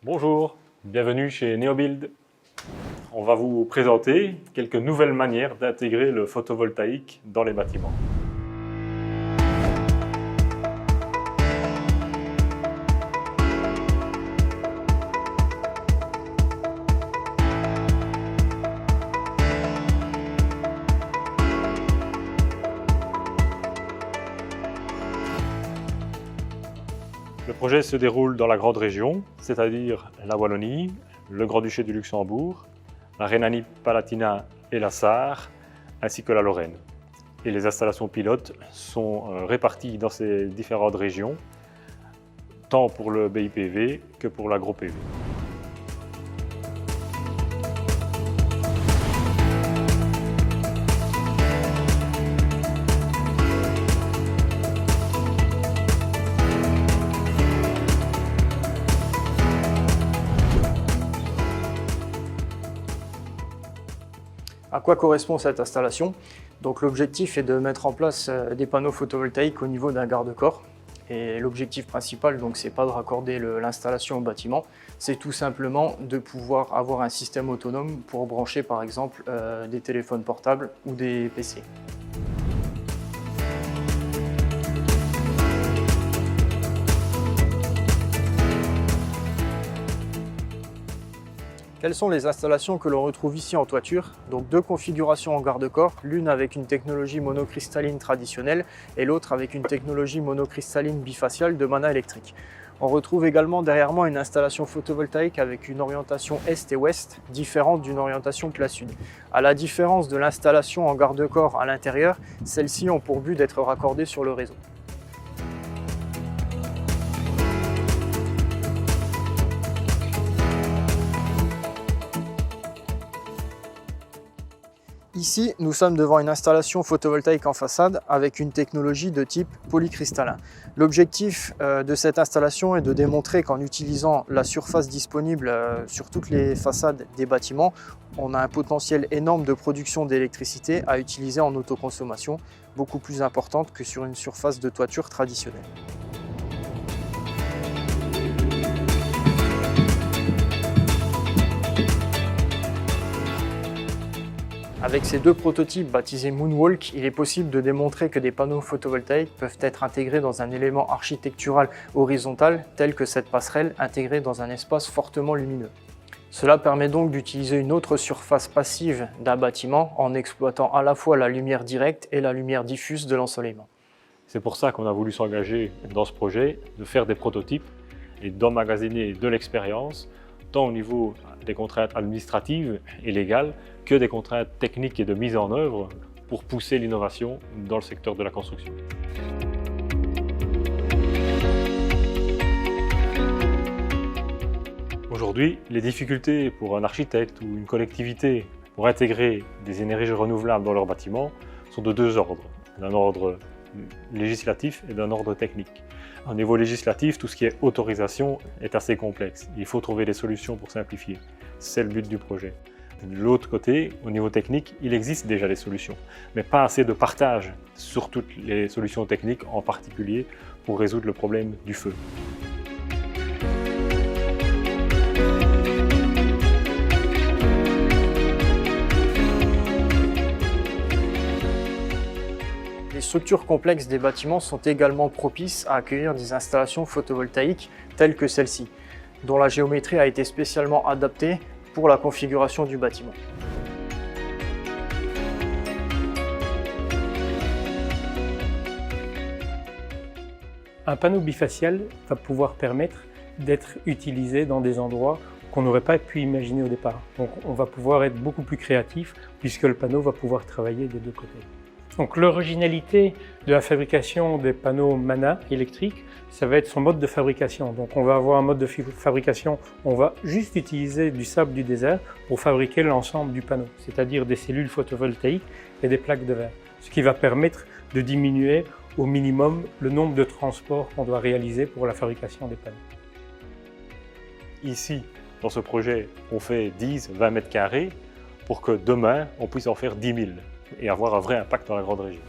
Bonjour, bienvenue chez Neobuild. On va vous présenter quelques nouvelles manières d'intégrer le photovoltaïque dans les bâtiments. Le projet se déroule dans la grande région, c'est-à-dire la Wallonie, le Grand-Duché du Luxembourg, la Rhénanie-Palatinat et la Sarre, ainsi que la Lorraine. Et les installations pilotes sont réparties dans ces différentes régions, tant pour le BIPV que pour l'agro-PV. À quoi correspond cette installation? Donc l'objectif est de mettre en place des panneaux photovoltaïques au niveau d'un garde-corps. Et l'objectif principal, donc, c'est pas de raccorder l'installation au bâtiment, c'est tout simplement de pouvoir avoir un système autonome pour brancher par exemple des téléphones portables ou des PC. Quelles sont les installations que l'on retrouve ici en toiture? Donc deux configurations en garde-corps, l'une avec une technologie monocristalline traditionnelle et l'autre avec une technologie monocristalline bifaciale de mana électrique. On retrouve également derrière moi une installation photovoltaïque avec une orientation est et ouest différente d'une orientation plein-sud. À la différence de l'installation en garde-corps à l'intérieur, celles-ci ont pour but d'être raccordées sur le réseau. Ici, nous sommes devant une installation photovoltaïque en façade avec une technologie de type polycristallin. L'objectif de cette installation est de démontrer qu'en utilisant la surface disponible sur toutes les façades des bâtiments, on a un potentiel énorme de production d'électricité à utiliser en autoconsommation, beaucoup plus importante que sur une surface de toiture traditionnelle. Avec ces deux prototypes baptisés Moonwalk, il est possible de démontrer que des panneaux photovoltaïques peuvent être intégrés dans un élément architectural horizontal tel que cette passerelle intégrée dans un espace fortement lumineux. Cela permet donc d'utiliser une autre surface passive d'un bâtiment en exploitant à la fois la lumière directe et la lumière diffuse de l'ensoleillement. C'est pour ça qu'on a voulu s'engager dans ce projet, de faire des prototypes et d'emmagasiner de l'expérience, tant au niveau des contraintes administratives et légales que des contraintes techniques et de mise en œuvre pour pousser l'innovation dans le secteur de la construction. Aujourd'hui, les difficultés pour un architecte ou une collectivité pour intégrer des énergies renouvelables dans leurs bâtiments sont de deux ordres, d'un ordre législatif et d'un ordre technique. Au niveau législatif, tout ce qui est autorisation est assez complexe. Il faut trouver des solutions pour simplifier. C'est le but du projet. De l'autre côté, au niveau technique, il existe déjà des solutions, mais pas assez de partage sur toutes les solutions techniques, en particulier pour résoudre le problème du feu. Les structures complexes des bâtiments sont également propices à accueillir des installations photovoltaïques telles que celle-ci, dont la géométrie a été spécialement adaptée pour la configuration du bâtiment. Un panneau bifacial va pouvoir permettre d'être utilisé dans des endroits qu'on n'aurait pas pu imaginer au départ. Donc on va pouvoir être beaucoup plus créatif puisque le panneau va pouvoir travailler des deux côtés. Donc l'originalité de la fabrication des panneaux mana électriques, ça va être son mode de fabrication. Donc on va avoir un mode de fabrication, on va juste utiliser du sable du désert pour fabriquer l'ensemble du panneau, c'est-à-dire des cellules photovoltaïques et des plaques de verre. Ce qui va permettre de diminuer au minimum le nombre de transports qu'on doit réaliser pour la fabrication des panneaux. Ici, dans ce projet, on fait 10-20 mètres carrés pour que demain, on puisse en faire 10 000 et avoir un vrai impact dans la grande région.